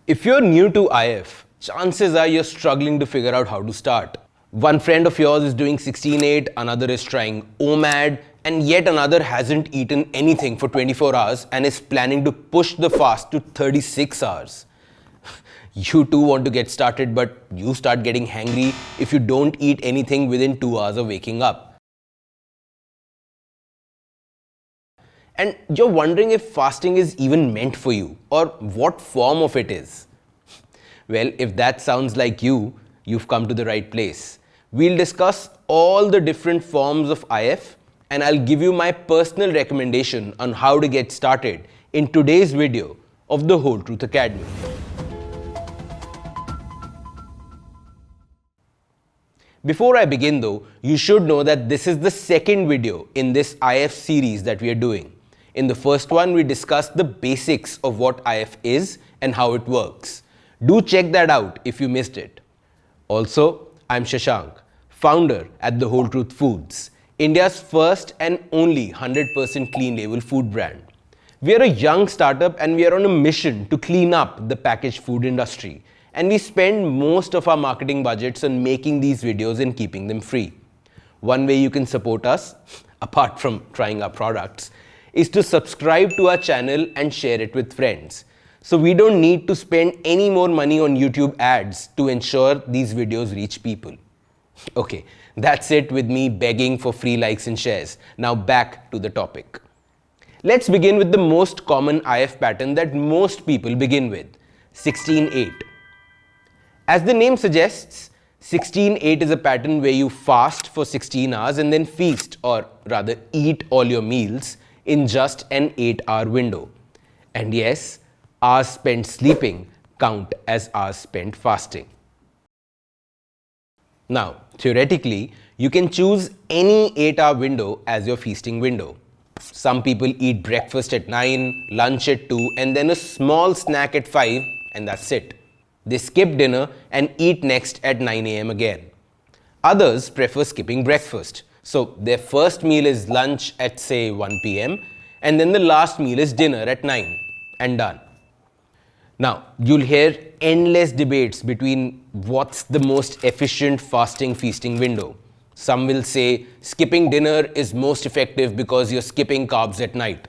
If you're new to IF, chances are you're struggling to figure out how to start. One friend of yours is doing 16-8, another is trying OMAD, and yet another hasn't eaten anything for 24 hours and is planning to push the fast to 36 hours. You too want to get started, but you start getting hangry if you don't eat anything within 2 hours of waking up. And you're wondering if fasting is even meant for you or what form of it is. Well, if that sounds like you, you've come to the right place. We'll discuss all the different forms of IF and I'll give you my personal recommendation on how to get started in today's video of the Whole Truth Academy. Before I begin though, you should know that this is the second video in this IF series that we are doing. In the first one, we discussed the basics of what IF is and how it works. Do check that out if you missed it. Also, I'm Shashank, founder at The Whole Truth Foods, India's first and only 100% clean label food brand. We are a young startup and we are on a mission to clean up the packaged food industry. And we spend most of our marketing budgets on making these videos and keeping them free. One way you can support us, apart from trying our products, is to subscribe to our channel and share it with friends. So we don't need to spend any more money on YouTube ads to ensure these videos reach people. Okay, that's it with me begging for free likes and shares. Now back to the topic. Let's begin with the most common IF pattern that most people begin with, 16-8. As the name suggests, 16-8 is a pattern where you fast for 16 hours and then feast, or rather eat all your meals in just an 8-hour window. And yes, hours spent sleeping count as hours spent fasting. Now, theoretically, you can choose any 8-hour window as your feasting window. Some people eat breakfast at 9, lunch at 2, and then a small snack at 5, and that's it. They skip dinner and eat next at 9 a.m. again. Others prefer skipping breakfast. So their first meal is lunch at say 1 p.m. and then the last meal is dinner at 9 and done. Now, you'll hear endless debates between what's the most efficient fasting feasting window. Some will say skipping dinner is most effective because you're skipping carbs at night.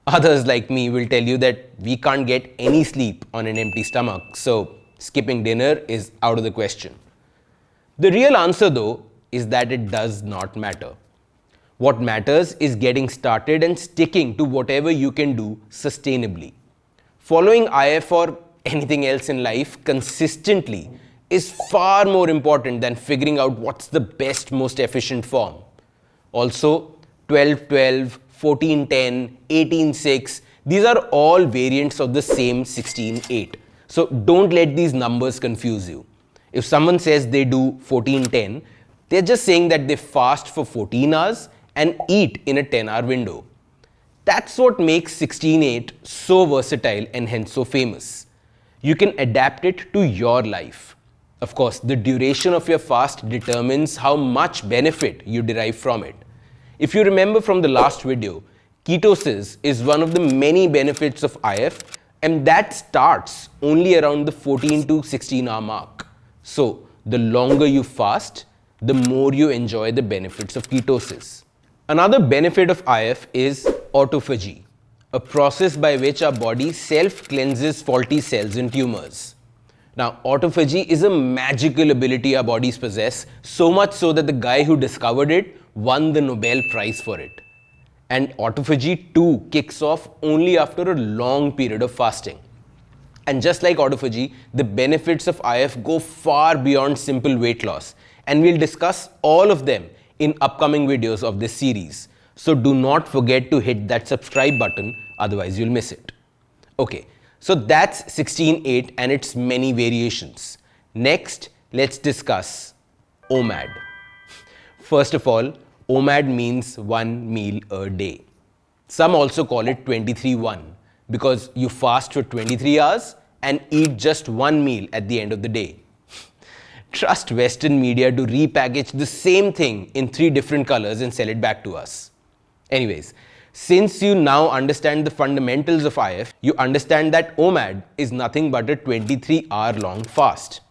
Others like me will tell you that we can't get any sleep on an empty stomach, so skipping dinner is out of the question. The real answer though is that it does not matter. What matters is getting started and sticking to whatever you can do sustainably. Following IF or anything else in life consistently is far more important than figuring out what's the best, most efficient form. Also, 12-12, 14-10, 18-6, these are all variants of the same 16-8. So don't let these numbers confuse you. If someone says they do 14-10, they're just saying that they fast for 14 hours and eat in a 10-hour window. That's what makes 16-8 so versatile and hence so famous. You can adapt it to your life. Of course, the duration of your fast determines how much benefit you derive from it. If you remember from the last video, ketosis is one of the many benefits of IF, and that starts only around the 14 to 16 hour mark. So the longer you fast, the more you enjoy the benefits of ketosis. Another benefit of IF is autophagy, a process by which our body self-cleanses faulty cells and tumors. Now, autophagy is a magical ability our bodies possess, so much so that the guy who discovered it won the Nobel Prize for it. And autophagy too kicks off only after a long period of fasting. And just like autophagy, the benefits of IF go far beyond simple weight loss. And we'll discuss all of them in upcoming videos of this series. So do not forget to hit that subscribe button, otherwise you'll miss it. Okay, so that's 16-8 and its many variations. Next, let's discuss OMAD. First of all, OMAD means 1 meal a day. Some also call it 23-1 because you fast for 23 hours and eat just 1 meal at the end of the day. Trust Western media to repackage the same thing in 3 different colors and sell it back to us. Anyways, Since you now understand the fundamentals of IF, you understand that OMAD is nothing but a 23-hour long fast.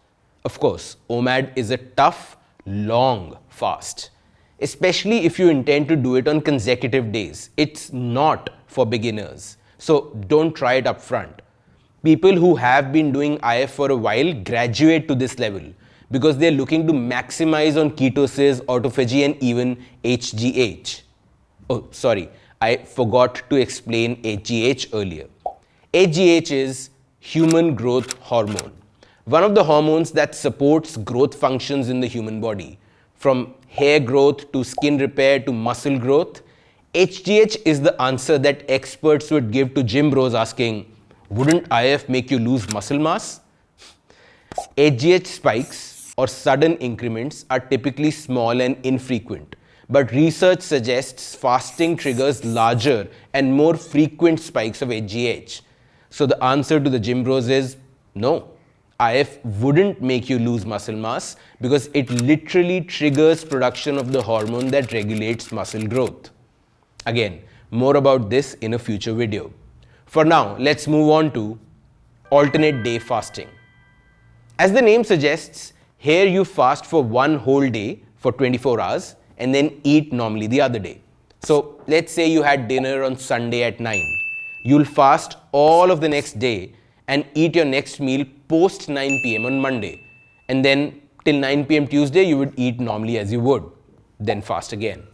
Of course, OMAD is a tough, long fast, especially if you intend to do it on consecutive days. It's not for beginners, so don't try it up front. People who have been doing IF for a while graduate to this level because they're looking to maximize on ketosis, autophagy, and even HGH. Oh, sorry, I forgot to explain HGH earlier. HGH is human growth hormone, one of the hormones that supports growth functions in the human body. From hair growth to skin repair to muscle growth, HGH is the answer that experts would give to gym bros asking, wouldn't IF make you lose muscle mass? HGH spikes or sudden increments are typically small and infrequent, but research suggests fasting triggers larger and more frequent spikes of HGH. So the answer to the gym bros is no. IF wouldn't make you lose muscle mass because it literally triggers production of the hormone that regulates muscle growth. Again, more about this in a future video. For now, let's move on to alternate day fasting. As the name suggests, here you fast for one whole day for 24 hours and then eat normally the other day. So let's say you had dinner on Sunday at 9. You'll fast all of the next day and eat your next meal post 9 p.m. on Monday. And then till 9 p.m. Tuesday, you would eat normally as you would, then fast again.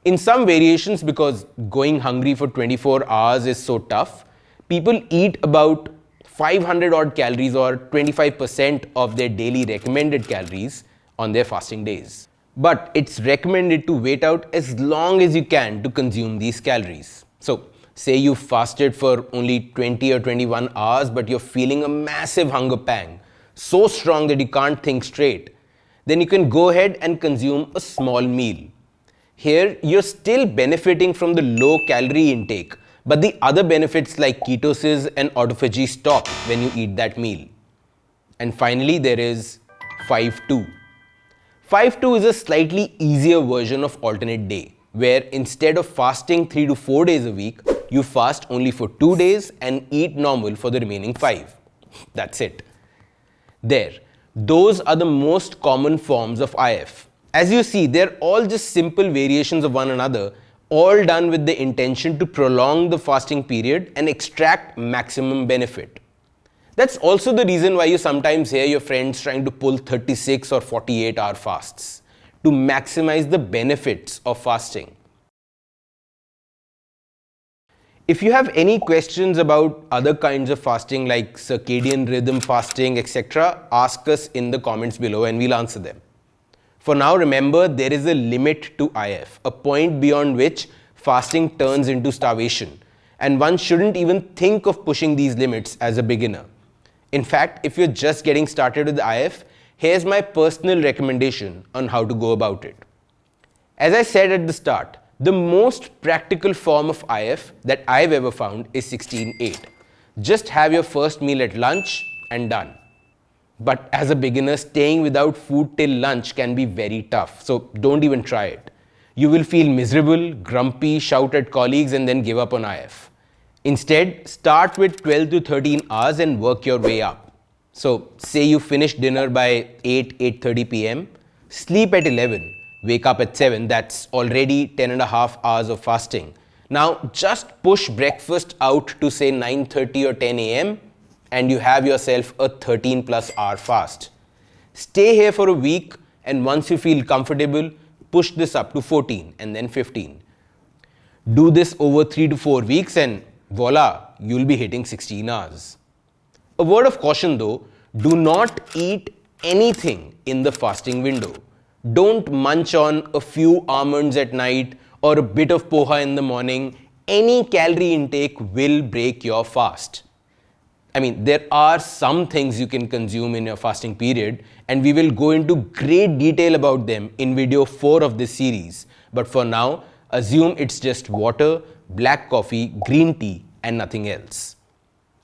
In some variations, because going hungry for 24 hours is so tough, people eat about 500 odd calories or 25% of their daily recommended calories on their fasting days. But it's recommended to wait out as long as you can to consume these calories. So say you fasted for only 20 or 21 hours, but you're feeling a massive hunger pang, so strong that you can't think straight, then you can go ahead and consume a small meal. Here, you're still benefiting from the low calorie intake, but the other benefits like ketosis and autophagy stop when you eat that meal. And finally, there is 5-2. 5-2 is a slightly easier version of alternate day, where instead of fasting 3 to 4 days a week, you fast only for 2 days and eat normal for the remaining 5. That's it. There. Those are the most common forms of IF. As you see, they're all just simple variations of one another, all done with the intention to prolong the fasting period and extract maximum benefit. That's also the reason why you sometimes hear your friends trying to pull 36 or 48-hour fasts to maximize the benefits of fasting. If you have any questions about other kinds of fasting like circadian rhythm fasting, etc., ask us in the comments below and we'll answer them. For now, remember, there is a limit to IF, a point beyond which fasting turns into starvation, and one shouldn't even think of pushing these limits as a beginner. In fact, if you're just getting started with IF, here's my personal recommendation on how to go about it. As I said at the start, the most practical form of IF that I've ever found is 16-8. Just have your first meal at lunch and done. But as a beginner, staying without food till lunch can be very tough, so don't even try it. You will feel miserable, grumpy, shout at colleagues and then give up on IF. Instead, start with 12 to 13 hours and work your way up. So say you finish dinner by 8:30 p.m., sleep at 11, wake up at 7, that's already 10.5 hours of fasting. Now just push breakfast out to say 9:30 or 10 a.m. and you have yourself a 13+ hour fast. Stay here for a week and once you feel comfortable, push this up to 14 and then 15. Do this over 3 to 4 weeks and voila, you'll be hitting 16 hours. A word of caution though, do not eat anything in the fasting window. Don't munch on a few almonds at night or a bit of poha in the morning. Any calorie intake will break your fast. I mean, there are some things you can consume in your fasting period and we will go into great detail about them in video 4 of this series. But for now, assume it's just water, black coffee, green tea and nothing else.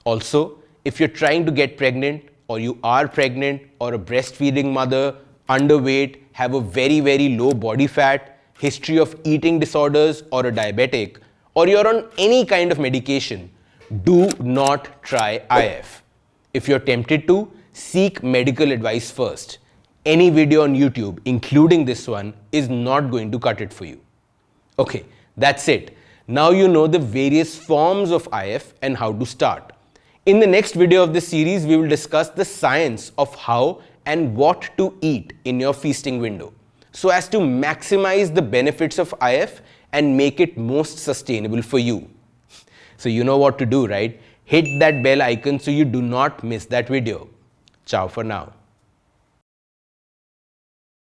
Also, if you're trying to get pregnant or you are pregnant or a breastfeeding mother, underweight, have a very low body fat, history of eating disorders or a diabetic, or you're on any kind of medication, do not try IF. If you're tempted to, seek medical advice first. Any video on YouTube, including this one, is not going to cut it for you. Okay, that's it. Now you know the various forms of IF and how to start. In the next video of this series, we will discuss the science of how and what to eat in your feasting window, so as to maximize the benefits of IF and make it most sustainable for you. So you know what to do, right? Hit that bell icon so you do not miss that video. Ciao for now.